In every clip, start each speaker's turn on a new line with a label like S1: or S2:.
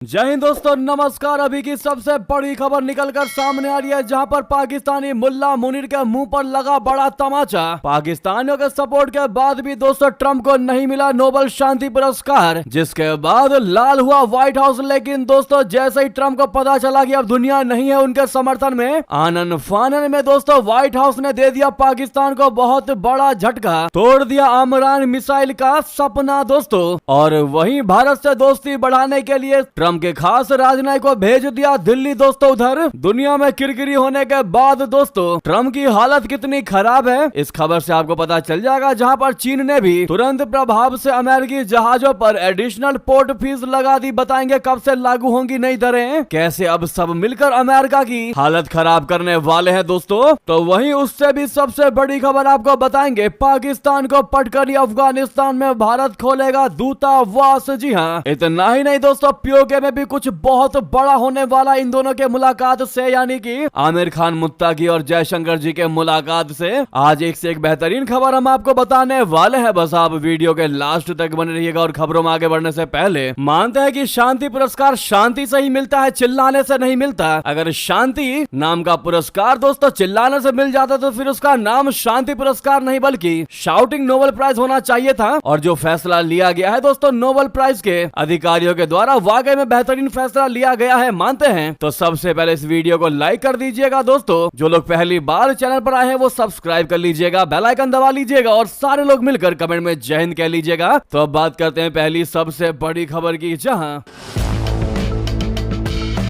S1: जय हिंद दोस्तों, नमस्कार। अभी की सबसे बड़ी खबर निकलकर सामने आ रही है, जहां पर पाकिस्तानी मुल्ला मुनीर के मुंह पर लगा बड़ा तमाचा। पाकिस्तानियों के सपोर्ट के बाद भी दोस्तों ट्रंप को नहीं मिला नोबेल शांति पुरस्कार, जिसके बाद लाल हुआ व्हाइट हाउस। लेकिन दोस्तों जैसे ही ट्रंप को पता चला कि अब दुनिया नहीं है उनके समर्थन में, आनन फानन में दोस्तों व्हाइट हाउस ने दे दिया पाकिस्तान को बहुत बड़ा झटका, तोड़ दिया आमरान मिसाइल का सपना दोस्तों। और वहीं भारत से दोस्ती बढ़ाने के लिए ट्रंप के खास राजनयिक को भेज दिया दिल्ली दोस्तों। उधर दुनिया में किरकिरी होने के बाद दोस्तों ट्रंप की हालत कितनी खराब है, इस खबर से आपको पता चल जाएगा। जहां पर चीन ने भी तुरंत प्रभाव से अमेरिकी जहाजों पर एडिशनल पोर्ट फीस लगा दी। बताएंगे कब से लागू होंगी नई दरें, कैसे अब सब मिलकर अमेरिका की हालत खराब करने वाले हैं दोस्तों। तो वहीं उससे भी सबसे बड़ी खबर आपको बताएंगे, पाकिस्तान को पटकर अफगानिस्तान में भारत खोलेगा दूतावास। जी हाँ, इतना ही नहीं दोस्तों, पीओके में भी कुछ बहुत बड़ा होने वाला इन दोनों के मुलाकात से, यानी कि आमिर खान मुत्ताकी और जयशंकर जी के मुलाकात से। आज एक से एक बेहतरीन खबर हम आपको बताने वाले हैं, बस आप वीडियो के लास्ट तक बने रहिएगा। और खबरों में आगे बढ़ने से पहले मानते हैं कि शांति पुरस्कार शांति से ही मिलता है, चिल्लाने से नहीं मिलता। अगर शांति नाम का पुरस्कार दोस्तों चिल्लाने से मिल जाता तो फिर उसका नाम शांति पुरस्कार नहीं बल्कि शाउटिंग नोबेल प्राइज होना चाहिए था। और जो फैसला लिया गया है दोस्तों नोबेल प्राइज के अधिकारियों के द्वारा, वाकई में बेहतरीन फैसला लिया गया है, मानते हैं। तो सबसे पहले इस वीडियो को लाइक कर दीजिएगा दोस्तों। जो लोग पहली बार चैनल पर आए हैं वो सब्सक्राइब कर लीजिएगा, बेल आइकन दबा लीजिएगा और सारे लोग मिलकर कमेंट में जय हिंद कह लीजिएगा। तो अब बात करते हैं पहली सबसे बड़ी खबर की, जहां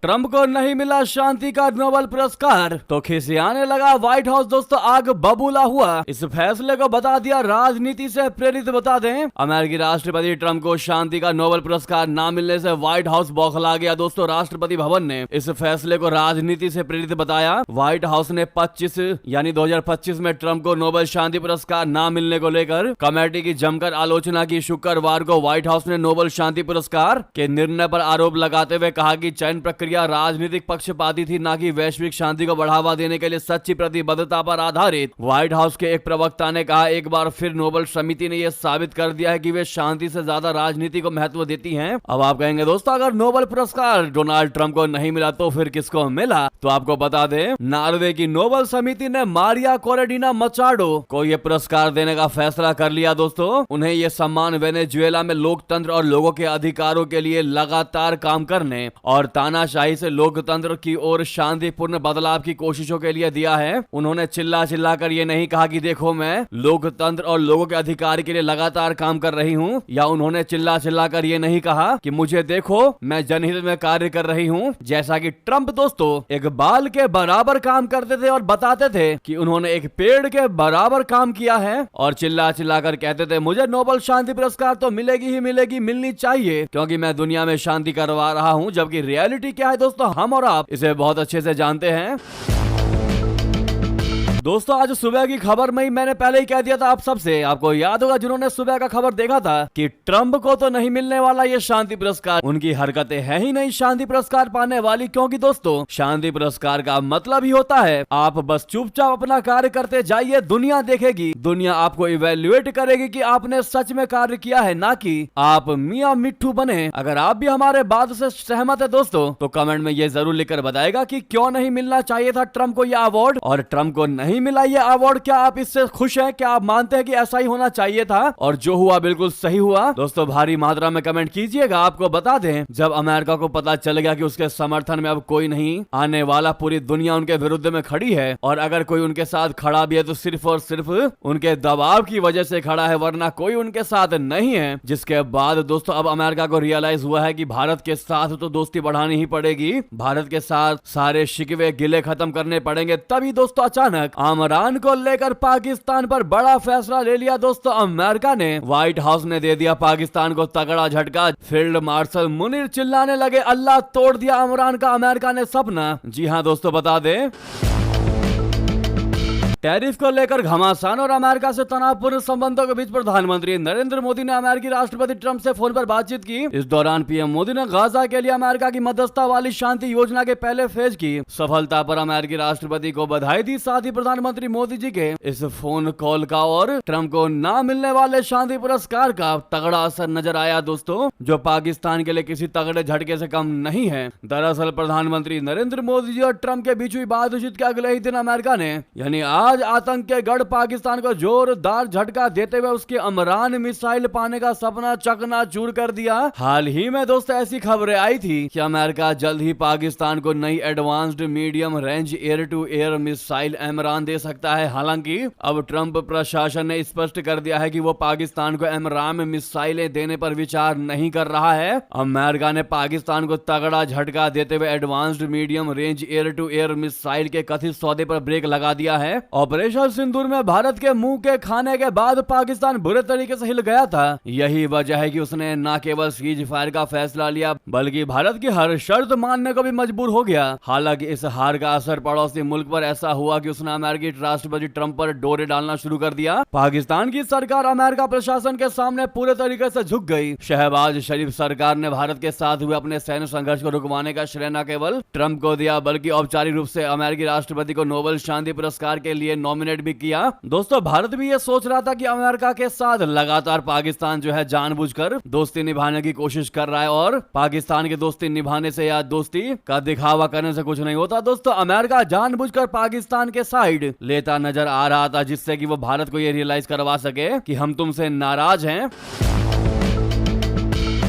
S1: ट्रंप को नहीं मिला शांति का नोबेल पुरस्कार तो खिसियाने लगा व्हाइट हाउस दोस्तों, आग बबूला हुआ। इस फैसले को बता दिया राजनीति से प्रेरित। बता दें, अमेरिकी राष्ट्रपति ट्रंप को शांति का नोबेल पुरस्कार न मिलने से व्हाइट हाउस बौखला गया दोस्तों। राष्ट्रपति भवन ने इस फैसले को राजनीति से प्रेरित बताया। व्हाइट हाउस ने 2025 में ट्रंप को नोबेल शांति पुरस्कार न मिलने को लेकर कमेटी की जमकर आलोचना की। शुक्रवार को व्हाइट हाउस ने नोबेल शांति पुरस्कार के निर्णय पर आरोप लगाते हुए कहा कि चयन प्रक्रिया राजनीतिक पक्षपाती थी, न कि वैश्विक शांति को बढ़ावा देने के लिए सच्ची प्रतिबद्धता पर आधारित। व्हाइट हाउस के एक प्रवक्ता ने कहा, एक बार फिर नोबेल समिति ने यह साबित कर दिया है कि वे शांति से ज्यादा राजनीति को महत्व देती हैं। अब आप कहेंगे दोस्तों, अगर नोबेल पुरस्कार डोनाल्ड ट्रंप को नहीं मिला तो फिर किसको मिला? तो आपको बता दें, नॉर्वे की नोबेल समिति ने मारिया कोरेडिना मचाडो को यह पुरस्कार देने का फैसला कर लिया दोस्तों। उन्हें यह सम्मान वेनेजुएला में लोकतंत्र और लोगों के अधिकारों के लिए लगातार काम करने और तानाशाही से लोकतंत्र की ओर शांतिपूर्ण बदलाव की कोशिशों के लिए दिया है। उन्होंने चिल्ला चिल्ला कर ये नहीं कहा कि देखो मैं लोकतंत्र और लोगों के अधिकार के लिए लगातार काम कर रही हूँ, या उन्होंने चिल्ला चिल्ला कर ये नहीं कहा कि मुझे देखो मैं जनहित में कार्य कर रही हूँ। जैसा कि ट्रंप दोस्तों एक बाल के बराबर काम करते थे और बताते थे कि उन्होंने एक पेड़ के बराबर काम किया है, और चिल्ला चिल्ला कर कहते थे मुझे नोबेल शांति पुरस्कार तो मिलेगी ही मिलेगी, मिलनी चाहिए क्योंकि मैं दुनिया में शांति करवा रहा हूँ। जबकि रियलिटी क्या है दोस्तों हम और आप इसे बहुत अच्छे से जानते हैं। दोस्तों आज सुबह की खबर में ही मैंने पहले ही कह दिया था आप सबसे, आपको याद होगा जिन्होंने सुबह का खबर देखा था, कि ट्रंप को तो नहीं मिलने वाला ये शांति पुरस्कार। उनकी हरकतें है ही नहीं शांति पुरस्कार पाने वाली, क्योंकि दोस्तों शांति पुरस्कार का मतलब ही होता है आप बस चुपचाप अपना कार्य करते जाइए, दुनिया देखेगी, दुनिया आपको इवेल्युएट करेगी कि आपने सच में कार्य किया है, ना कि आप मियां मिट्ठू बने। अगर आप भी हमारे बात से सहमत है दोस्तों तो कमेंट में ये जरूर लिखकर बताएगा कि क्यों नहीं मिलना चाहिए था ट्रंप को यह अवार्ड, और ट्रंप को नहीं मिला ये अवार्ड, क्या आप इससे खुश हैं? क्या आप मानते हैं कि ऐसा ही होना चाहिए था और जो हुआ बिल्कुल सही हुआ? दोस्तों भारी मात्रा में कमेंट कीजिएगा। आपको बता दें, जब अमेरिका को पता चल गया कि उसके समर्थन में अब कोई नहीं आने वाला, पूरी दुनिया उनके विरुद्ध में खड़ी है, और अगर कोई उनके साथ खड़ा भी है तो सिर्फ और सिर्फ उनके दबाव की वजह से खड़ा है, वरना कोई उनके साथ नहीं है। जिसके बाद दोस्तों अब अमेरिका को रियलाइज हुआ है कि भारत के साथ तो दोस्ती बढ़ानी ही पड़ेगी, भारत के साथ सारे शिकवे गिले खत्म करने पड़ेंगे। तभी दोस्तों अचानक आमरान को लेकर पाकिस्तान पर बड़ा फैसला ले लिया दोस्तों अमेरिका ने। व्हाइट हाउस ने दे दिया पाकिस्तान को तगड़ा झटका। फील्ड मार्शल मुनीर चिल्लाने लगे, अल्लाह तोड़ दिया इमरान का अमेरिका ने सपना। जी हां दोस्तों, बता दें टैरिफ को लेकर घमासान और अमेरिका से तनावपूर्ण संबंधों के बीच प्रधानमंत्री नरेंद्र मोदी ने अमेरिकी राष्ट्रपति ट्रंप से फोन पर बातचीत की। इस दौरान पीएम मोदी ने गाजा के लिए अमेरिका की मध्यस्थता वाली शांति योजना के पहले फेज की सफलता पर अमेरिकी राष्ट्रपति को बधाई दी। साथ ही प्रधानमंत्री मोदी जी के इस फोन कॉल का और ट्रंप को ना मिलने वाले शांति पुरस्कार का तगड़ा असर नजर आया दोस्तों, जो पाकिस्तान के लिए किसी तगड़े झटके से कम नहीं है। दरअसल प्रधानमंत्री नरेंद्र मोदी जी और ट्रंप के बीच हुई बातचीत के अगले ही दिन अमेरिका ने यानी आज आतंक के गढ़ पाकिस्तान को जोरदार झटका देते हुए उसकी अमरान मिसाइल पाने का सपना चकनाचूर कर दिया। हाल ही में दोस्तों ऐसी खबरें आई थी कि अमेरिका जल्द ही पाकिस्तान को नई advanced medium range air to air missile AMRAAM दे सकता है। हालांकि अब ट्रंप प्रशासन ने स्पष्ट कर दिया है कि वो पाकिस्तान को एमरान मिसाइलें देने पर विचार नहीं कर रहा है। अमेरिका ने पाकिस्तान को तगड़ा झटका देते हुए advanced medium range air to air missile के कथित सौदे पर ब्रेक लगा दिया है। ऑपरेशन सिंदूर में भारत के मुंह के खाने के बाद पाकिस्तान बुरे तरीके से हिल गया था। यही वजह है कि उसने न केवल सीज फायर का फैसला लिया बल्कि भारत की हर शर्त मानने को भी मजबूर हो गया। हालांकि इस हार का असर पड़ोसी मुल्क पर ऐसा हुआ कि उसने अमेरिकी राष्ट्रपति ट्रंप पर डोरे डालना शुरू कर दिया। पाकिस्तान की सरकार अमेरिका प्रशासन के सामने पूरे तरीके से झुक गई। शहबाज शरीफ सरकार ने भारत के साथ हुए अपने सैन्य संघर्ष को रुकवाने का श्रेय न केवल ट्रंप को दिया बल्कि औपचारिक रूप से अमेरिकी राष्ट्रपति को नोबेल शांति पुरस्कार के लिए नॉमिनेट भी किया। दोस्तों भारत भी ये सोच रहा था कि अमेरिका के साथ लगातार पाकिस्तान जो है जानबूझकर दोस्ती निभाने की कोशिश कर रहा है और पाकिस्तान की दोस्ती निभाने से या दोस्ती का दिखावा करने से कुछ नहीं होता। दोस्तों अमेरिका जानबूझकर पाकिस्तान के साइड लेता नजर आ रहा था जिससे कि वो भारत को ये रियलाइज करवा सके कि हम तुमसे नाराज हैं।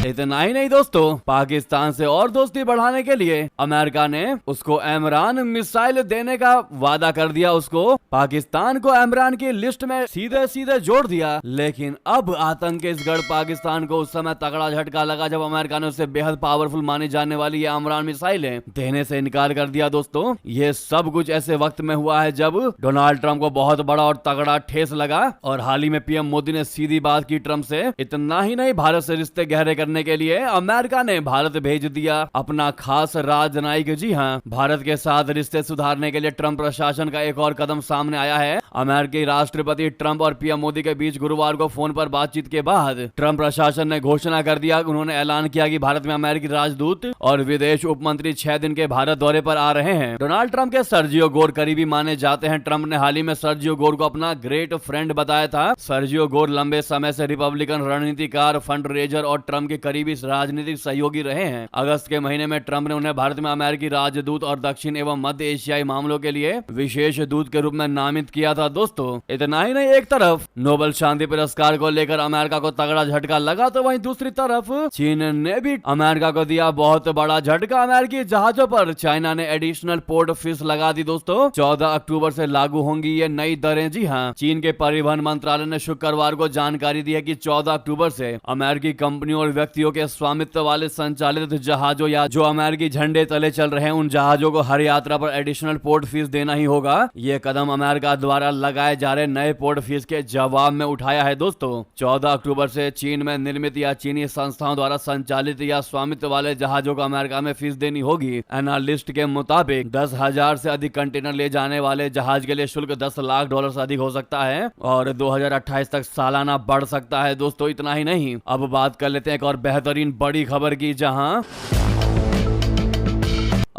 S1: इतना ही नहीं दोस्तों, पाकिस्तान से और दोस्ती बढ़ाने के लिए अमेरिका ने उसको एमरान मिसाइल देने का वादा कर दिया। उसको पाकिस्तान को एमरान की लिस्ट में सीधे सीधे जोड़ दिया। लेकिन अब आतंक के इस गढ़ पाकिस्तान को उस समय तगड़ा झटका लगा जब अमेरिका ने उससे बेहद पावरफुल मानी जाने वाली ये एमरान मिसाइलें देने से इनकार कर दिया। दोस्तों ये सब कुछ ऐसे वक्त में हुआ है जब डोनाल्ड ट्रंप को बहुत बड़ा और तगड़ा ठेस लगा और हाल ही में पीएम मोदी ने सीधी बात की ट्रंप से। इतना ही नहीं, भारत से रिश्ते गहरे करने के लिए अमेरिका ने भारत भेज दिया अपना खास राजनयिक। जी हां, भारत के साथ रिश्ते सुधारने के लिए ट्रंप प्रशासन का एक और कदम सामने आया है। अमेरिकी राष्ट्रपति ट्रंप और पीएम मोदी के बीच गुरुवार को फोन पर बातचीत के बाद ट्रंप प्रशासन ने घोषणा कर दिया। उन्होंने ऐलान किया कि भारत में अमेरिकी राजदूत और विदेश उपमंत्री 6 दिन के भारत दौरे पर आ रहे हैं। डोनाल्ड ट्रंप के सर्जियो गोर करीबी माने जाते हैं। ट्रंप ने हाल ही में सर्जियो गोर को अपना ग्रेट फ्रेंड बताया था। सर्जियो गोर लंबे समय से रिपब्लिकन रणनीतिकार, फंड रेजर और ट्रंप के करीबी राजनीतिक सहयोगी रहे हैं। अगस्त के महीने में ट्रंप ने उन्हें भारत में अमेरिकी राजदूत और दक्षिण एवं मध्य एशियाई मामलों के लिए विशेष दूत के रूप में नामित किया था। दोस्तों इतना ही नहीं, एक तरफ नोबेल शांति पुरस्कार को लेकर अमेरिका को तगड़ा झटका लगा तो वहीं दूसरी तरफ चीन ने भी अमेरिका को दिया बहुत बड़ा झटका। अमेरिकी जहाजों पर चाइना ने एडिशनल पोर्ट फीस लगा दी। दोस्तों 14 अक्टूबर से लागू होंगी ये नई दरें। जी हाँ, चीन के परिवहन मंत्रालय ने शुक्रवार को जानकारी दी है कि 14 अक्टूबर से अमेरिकी कंपनियों और व्यक्तियों के स्वामित्व वाले संचालित जहाजों या जो अमेरिकी झंडे तले चल रहे हैं उन जहाजों को हर यात्रा पर एडिशनल पोर्ट फीस देना ही होगा। ये कदम अमेरिका द्वारा लगाए जा रहे नए पोर्ट फीस के जवाब में उठाया है। दोस्तों 14 अक्टूबर से चीन में निर्मित या चीनी संस्थाओं द्वारा संचालित या स्वामित्व वाले जहाजों को अमेरिका में फीस देनी होगी। एनालिस्ट के मुताबिक 10,000 से अधिक कंटेनर ले जाने वाले जहाज के लिए शुल्क $10 लाख से अधिक हो सकता है और 2028 तक सालाना बढ़ सकता है। दोस्तों इतना ही नहीं, अब बात कर लेते हैं एक और बेहतरीन बड़ी खबर की, जहां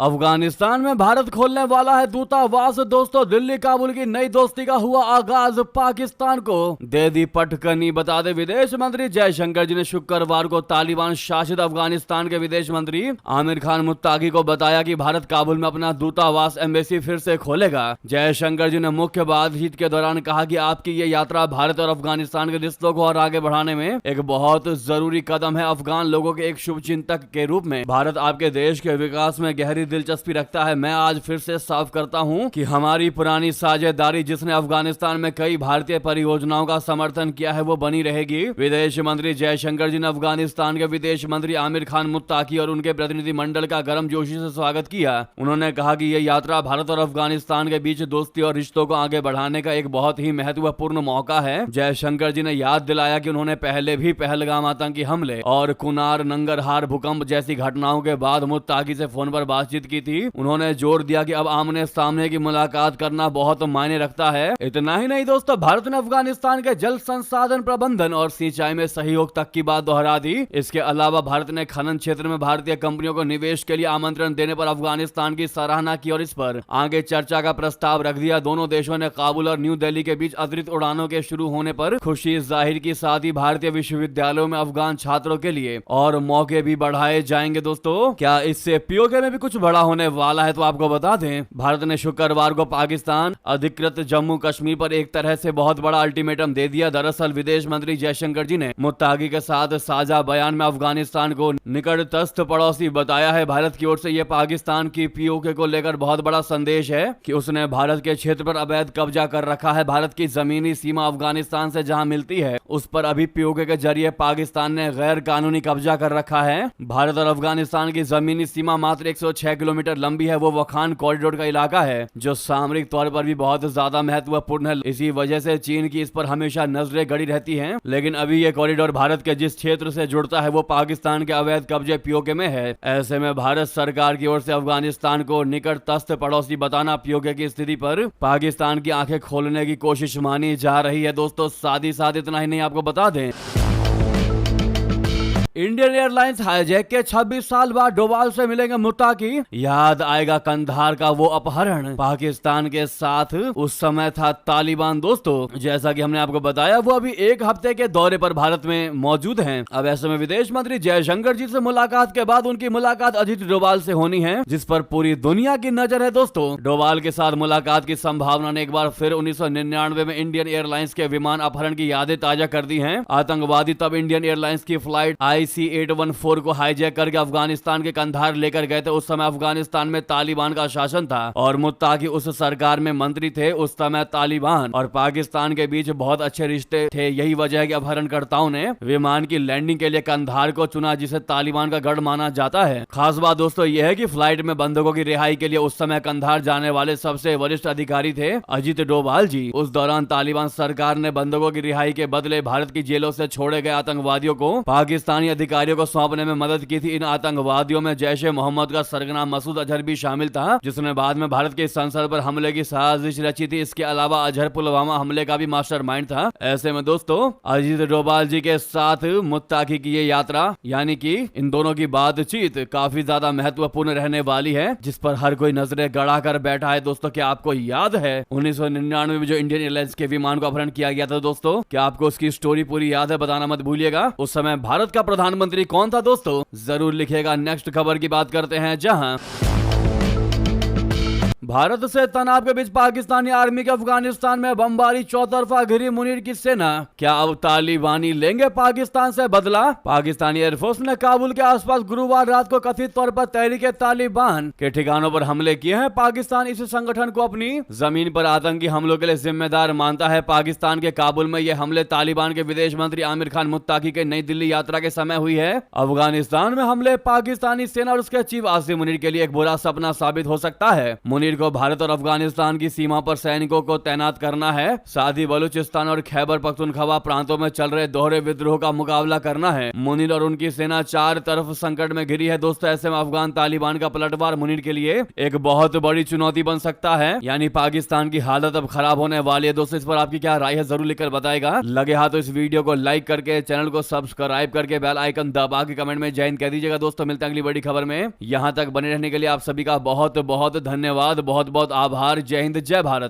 S1: अफगानिस्तान में भारत खोलने वाला है दूतावास। दोस्तों दिल्ली काबुल की नई दोस्ती का हुआ आगाज, पाकिस्तान को दे दी पटकनी। बता दें विदेश मंत्री जयशंकर जी ने शुक्रवार को तालिबान शासित अफगानिस्तान के विदेश मंत्री आमिर खान मुत्ताकी को बताया कि भारत काबुल में अपना दूतावास एम्बेसी फिर से खोलेगा। जयशंकर जी ने मुख्य बातचीत के दौरान कहा कि आपकी ये यात्रा भारत और अफगानिस्तान के रिश्तों को और आगे बढ़ाने में एक बहुत जरूरी कदम है। अफगान लोगों के एक शुभचिंतक के रूप में भारत आपके देश के विकास में गहरी दिलचस्पी रखता है। मैं आज फिर से साफ करता हूं कि हमारी पुरानी साझेदारी जिसने अफगानिस्तान में कई भारतीय परियोजनाओं का समर्थन किया है वो बनी रहेगी। विदेश मंत्री जयशंकर जी ने अफगानिस्तान के विदेश मंत्री आमिर खान मुत्ताकी और उनके प्रतिनिधि मंडल का गर्मजोशी से स्वागत किया। उन्होंने कहा कि यह यात्रा भारत और अफगानिस्तान के बीच दोस्ती और रिश्तों को आगे बढ़ाने का एक बहुत ही महत्वपूर्ण मौका है। जयशंकर जी ने याद दिलाया कि उन्होंने पहले भी पहलगाम आतंकी हमले और कुनार नंगरहार भूकंप जैसी घटनाओं के बाद मुत्ताकी से फोन पर बातचीत बातचीत की थी। उन्होंने जोर दिया कि अब आमने सामने की मुलाकात करना बहुत मायने रखता है। इतना ही नहीं दोस्तों, भारत ने अफगानिस्तान के जल संसाधन प्रबंधन और सिंचाई में सहयोग तक की बात दोहरा दी। इसके अलावा भारत ने खनन क्षेत्र में भारतीय कंपनियों को निवेश के लिए आमंत्रण देने पर अफगानिस्तान की सराहना की और इस पर आगे चर्चा का प्रस्ताव रख दिया। दोनों देशों ने काबुल और न्यू दिल्ली के बीच अतिरिक्त उड़ानों के शुरू होने पर खुशी जाहिर की, साथ ही भारतीय विश्वविद्यालयों में अफगान छात्रों के लिए और मौके भी बढ़ाए जाएंगे। दोस्तों, क्या इससे पीओके में भी कुछ बड़ा होने वाला है? तो आपको बता दें, भारत ने शुक्रवार को पाकिस्तान अधिकृत जम्मू कश्मीर पर एक तरह से बहुत बड़ा अल्टीमेटम दे दिया। दरअसल विदेश मंत्री जयशंकर जी ने मुत्ताकी के साथ साझा बयान में अफगानिस्तान को निकटस्थ पड़ोसी बताया है। भारत की ओर से यह पाकिस्तान की पीओके को लेकर बहुत बड़ा संदेश है कि उसने भारत के क्षेत्र पर अवैध कब्जा कर रखा है। भारत की जमीनी सीमा अफगानिस्तान से जहां मिलती है उस पर अभी पीओके के जरिए पाकिस्तान ने गैर कानूनी कब्जा कर रखा है। भारत और अफगानिस्तान की जमीनी सीमा मात्र 106 किलोमीटर लंबी है। वो वखान कॉरिडोर का इलाका है जो सामरिक तौर पर भी बहुत ज्यादा महत्वपूर्ण है। इसी वजह से चीन की इस पर हमेशा नजरें गड़ी रहती हैं। लेकिन अभी ये कॉरिडोर भारत के जिस क्षेत्र से जुड़ता है वो पाकिस्तान के अवैध कब्जे पीओके में है। ऐसे में भारत सरकार की ओर से अफगानिस्तान को निकटस्थ पड़ोसी बताना पीओके की स्थिति पर पाकिस्तान की आंखें खोलने की कोशिश मानी जा रही है। दोस्तों, साथ ही साथ इतना ही नहीं, आपको बता दें, इंडियन एयरलाइंस हाईजैक के 26 साल बाद डोभाल से मिलेंगे मुत्ताकी। याद आएगा कंधार का वो अपहरण, पाकिस्तान के साथ उस समय था तालिबान। दोस्तों, जैसा कि हमने आपको बताया, वो अभी एक हफ्ते के दौरे पर भारत में मौजूद हैं। अब ऐसे में विदेश मंत्री जयशंकर जी से मुलाकात के बाद उनकी मुलाकात अजीत डोभाल से होनी है, जिस पर पूरी दुनिया की नजर है। दोस्तों, डोभाल के साथ मुलाकात की संभावना ने एक बार फिर 1999 में इंडियन एयरलाइंस के विमान अपहरण की यादें ताजा कर दी हैं। आतंकवादी तब इंडियन एयरलाइंस की फ्लाइट IC-814 को हाईजैक करके अफगानिस्तान के कंधार लेकर गए थे। उस समय अफगानिस्तान में तालिबान का शासन था और मुत्ताकी उस सरकार में मंत्री थे। उस समय तालिबान और पाकिस्तान के बीच बहुत अच्छे रिश्ते थे। यही वजह है कि अपहरणकर्ताओं ने विमान की लैंडिंग के लिए कंधार को चुना, जिसे तालिबान का गढ़ माना जाता है। खास बात दोस्तों यह है कि फ्लाइट में बंधकों की रिहाई के लिए उस समय कंधार जाने वाले सबसे वरिष्ठ अधिकारी थे अजीत डोभाल जी। उस दौरान तालिबान सरकार ने बंधकों की रिहाई के बदले भारत की जेलों से छोड़े गए आतंकवादियों को पाकिस्तानी अधिकारियों को सौंपने में मदद की थी। इन आतंकवादियों में जैश ए मोहम्मद का सरगना मसूद अजहर भी शामिल था, जिसने बाद में भारत की संसद पर हमले की साजिश रची थी। इसके अलावा अजहर पुलवामा हमले का भी मास्टरमाइंड था। ऐसे में दोस्तों, अजीत डोभाल जी के साथ मुत्ताकी की ये यात्रा, यानी कि इन दोनों की बातचीत काफी ज्यादा महत्वपूर्ण रहने वाली है, जिस पर हर कोई नजरें गड़ा कर बैठा है। दोस्तों, क्या आपको याद है 1999 में जो इंडियन एयरलाइंस के विमान को अपहरण किया गया था? दोस्तों, क्या आपको उसकी स्टोरी पूरी याद है? बताना मत भूलिएगा। उस समय भारत का प्रधानमंत्री कौन था? दोस्तों, जरूर लिखिएगा। नेक्स्ट खबर की बात करते हैं, जहां भारत से तनाव के बीच पाकिस्तानी आर्मी के अफगानिस्तान में बमबारी चौतरफा घिरी मुनीर की सेना। क्या अब तालिबानी लेंगे पाकिस्तान से बदला? पाकिस्तानी एयरफोर्स ने काबुल के आसपास गुरुवार रात को कथित तौर पर तहरीक तालिबान के ठिकानों पर हमले किए हैं। पाकिस्तान इस संगठन को अपनी जमीन पर आतंकी हमलों के लिए जिम्मेदार मानता है। पाकिस्तान के काबुल में ये हमले तालिबान के विदेश मंत्री आमिर खान मुत्ताकी के नई दिल्ली यात्रा के समय हुई है। अफगानिस्तान में हमले पाकिस्तानी सेना और उसके चीफ आसिम मुनीर के लिए एक बुरा सपना साबित हो सकता है। मुनीर को भारत और अफगानिस्तान की सीमा पर सैनिकों को तैनात करना है, साथ ही बलूचिस्तान और खैबर पख्तूनख्वा प्रांतों में चल रहे दोहरे विद्रोह का मुकाबला करना है। मुनीर और उनकी सेना चार तरफ संकट में घिरी है। दोस्तों, ऐसे में अफगान तालिबान का पलटवार मुनीर के लिए एक बहुत बड़ी चुनौती बन सकता है, यानी पाकिस्तान की हालत अब खराब होने वाली है। दोस्तों, इस पर आपकी क्या राय है जरूर लिखकर बताएगा। लगे हाथ तो इस वीडियो को लाइक करके, चैनल को सब्सक्राइब करके, बेल आइकन दबा के कमेंट में जय हिंद कह दीजिएगा। दोस्तों, मिलते हैं अगली बड़ी खबर में। यहां तक बने रहने के लिए आप सभी का बहुत बहुत धन्यवाद, बहुत बहुत आभार। जय हिंद, जय भारत।